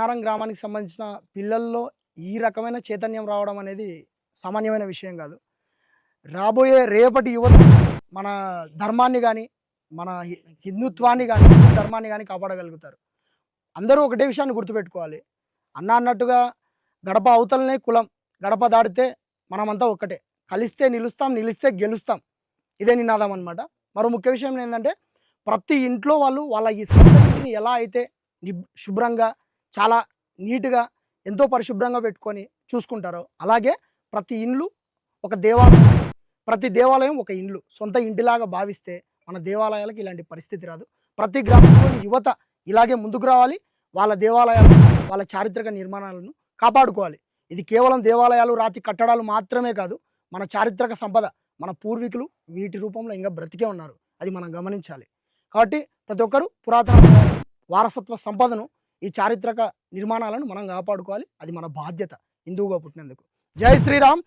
నారం గ్రామానికి సంబంధించిన పిల్లల్లో ఈ రకమైన చైతన్యం రావడం అనేది సామాన్యమైన విషయం కాదు. రాబోయే రేపటి యువత మన ధర్మాన్ని గాని, మన హిందుత్వాన్ని గాని, ధర్మాన్ని గాని కాపాడగలుగుతారు. అందరూ ఒకటే విషయాన్ని గుర్తుపెట్టుకోవాలి. అన్న అన్నట్టుగా గడప అవతలనే కులం. గడప దాటితే మనమంతా ఒక్కటే. కలిస్తే నిలుస్తాం, నిలిస్తే గెలుస్తాం. ఇదే నినాదం అనమాట. మరో ముఖ్య విషయం ఏందంటే ప్రతి ఇంట్లో వాళ్ళు వాళ్ళ ఈ సొంత ఇంటిని ఎలా అయితే శుభ్రంగా చాలా నీట్‌గా ఎంతో పరిశుభ్రంగా పెట్టుకొని చూసుకుంటారో, అలాగే ప్రతి ఇల్లు ఒక దేవాలయం. ప్రతి దేవాలయం ఒక ఇల్లు. సొంత ఇంటిలాగా భావిస్తే మన దేవాలయాలకు ఇలాంటి పరిస్థితి రాదు. ప్రతి గ్రామంలోని యువత ఇలాగే ముందుకు రావాలి. వాళ్ళ దేవాలయాలు, వాళ్ళ చారిత్రక నిర్మాణాలను కాపాడుకోవాలి. ఇది కేవలం దేవాలయాలు, రాతి కట్టడాలు మాత్రమే కాదు. మన చారిత్రక సంపద. మన పూర్వీకులు వీటి రూపంలో ఇంకా బ్రతికే ఉన్నారు. అది మనం గమనించాలి. కాబట్టి ప్రతి ఒక్కరు పురాతన వారసత్వ సంపదను, ఈ చారిత్రక నిర్మాణాలను మనం కాపాడుకోవాలి. అది మన బాధ్యత హిందువుగా పుట్టినందుకు. జై శ్రీరామ్.